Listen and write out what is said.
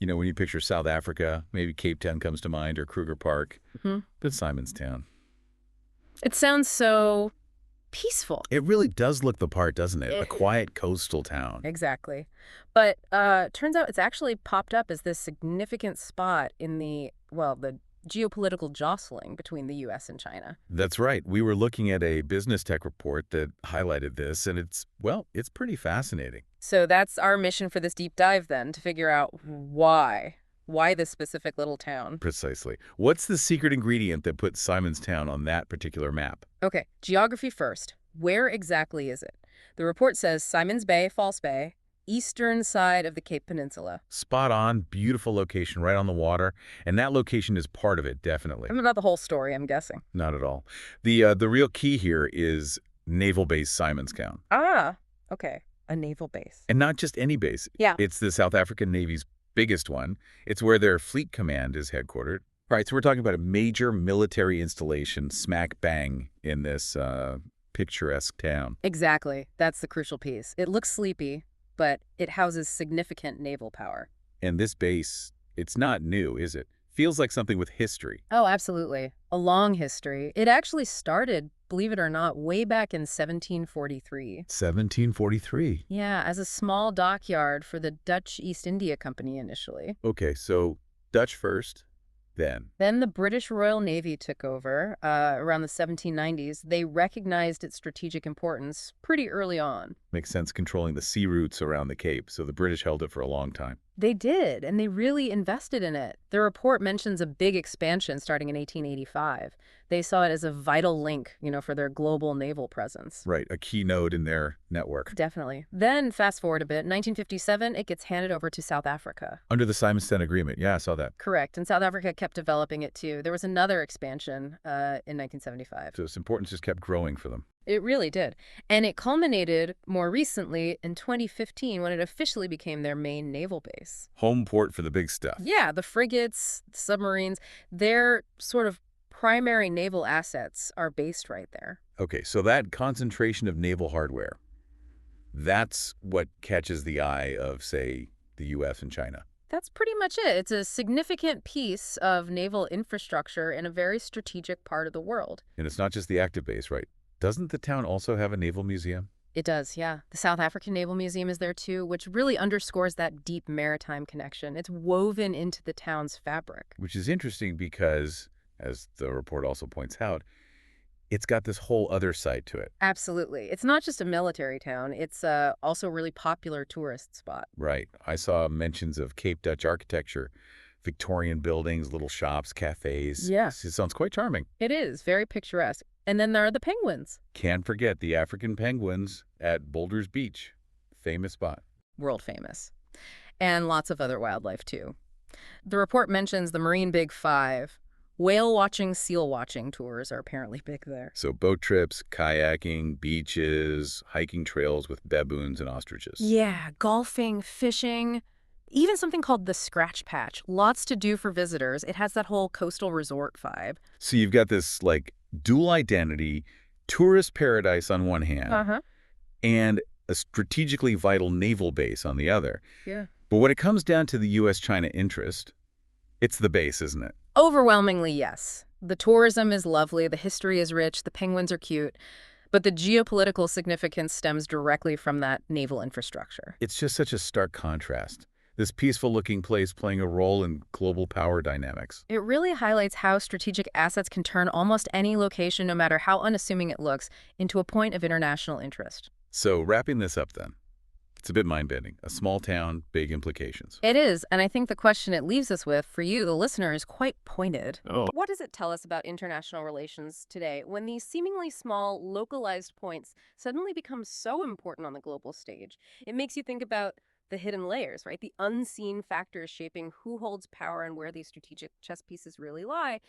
You know, when you picture South Africa, maybe Cape Town comes to mind or Kruger Park, Hmm. but Simon's Town. It sounds so peaceful. It really does look the part, doesn't it? A Eh, quiet coastal town. Exactly. But turns out it's actually popped up as this significant spot in the geopolitical jostling between the U.S. and China. That's right. We were looking at a business tech report that highlighted this, and it's pretty fascinating. So that's our mission for this deep dive then, to figure out why. Why this specific little town? Precisely. What's the secret ingredient that puts Simon's Town on that particular map? Okay, geography first. Where exactly is it? The report says Simon's Bay, False Bay, eastern side of the Cape Peninsula. Spot on, beautiful location right on the water, and that location is part of it, definitely. I mean, not the whole story, I'm guessing. Not at all. The real key here is Naval Base Simon's Town. Ah, okay. A naval base. And not just any base. Yeah. It's the South African Navy's biggest one. It's where their fleet command is headquartered. All right, so we're talking about a major military installation smack bang in this picturesque town. Exactly. That's the crucial piece. It looks sleepy, but it houses significant naval power. And this base, it's not new, is it? Feels like something with history. Oh, absolutely. A long history. It actually started, believe it or not, way back in 1743. 1743. Yeah, as a small dockyard for the Dutch East India Company initially. Okay, so Dutch first, then. Then the British Royal Navy took over around the 1790s. They recognized its strategic importance pretty early on. Makes sense controlling the sea routes around the Cape, so the British held it for a long time. They did, and they really invested in it. The report mentions a big expansion starting in 1885. They saw it as a vital link, for their global naval presence. Right, a key node in their network. Definitely. Then, fast forward a bit, 1957, it gets handed over to South Africa. Under the Simon's Town Agreement, yeah, I saw that. Correct, and South Africa kept developing it too. There was another expansion in 1975. So its importance just kept growing for them. It really did. And it culminated more recently in 2015 when it officially became their main naval base. Home port for the big stuff. Yeah, the frigates, the submarines, their sort of primary naval assets are based right there. Okay, so that concentration of naval hardware, that's what catches the eye of, say, the U.S. and China. That's pretty much it. It's a significant piece of naval infrastructure in a very strategic part of the world. And it's not just the active base, right? Doesn't the town also have a naval museum? It does, yeah. The South African Naval Museum is there too, which really underscores that deep maritime connection. It's woven into the town's fabric. Which is interesting because, as the report also points out, it's got this whole other side to it. Absolutely. It's not just a military town. It's also a really popular tourist spot. Right. I saw mentions of Cape Dutch architecture, Victorian buildings, little shops, cafes. Yeah. It sounds quite charming. It is very picturesque. And then there are the penguins. Can't forget the African penguins at Boulder's Beach. Famous spot. World famous. And lots of other wildlife too. The report mentions the Marine Big Five. Whale watching, seal watching tours are apparently big there. So boat trips, kayaking, beaches, hiking trails with baboons and ostriches. Yeah, golfing, fishing, even something called the Scratch Patch. Lots to do for visitors. It has that whole coastal resort vibe. So you've got this, dual identity, tourist paradise on one hand, Uh-huh. and a strategically vital naval base on the other. Yeah. But when it comes down to the U.S.-China interest, it's the base, isn't it? Overwhelmingly, yes. The tourism is lovely, the history is rich, the penguins are cute, but the geopolitical significance stems directly from that naval infrastructure. It's just such a stark contrast. This peaceful-looking place playing a role in global power dynamics. It really highlights how strategic assets can turn almost any location, no matter how unassuming it looks, into a point of international interest. So wrapping this up then, it's a bit mind-bending. A small town, big implications. It is, and I think the question it leaves us with, for you, the listener, is quite pointed. Oh. What does it tell us about international relations today when these seemingly small, localized points suddenly become so important on the global stage? It makes you think about the hidden layers, right? The unseen factors shaping who holds power and where these strategic chess pieces really lie.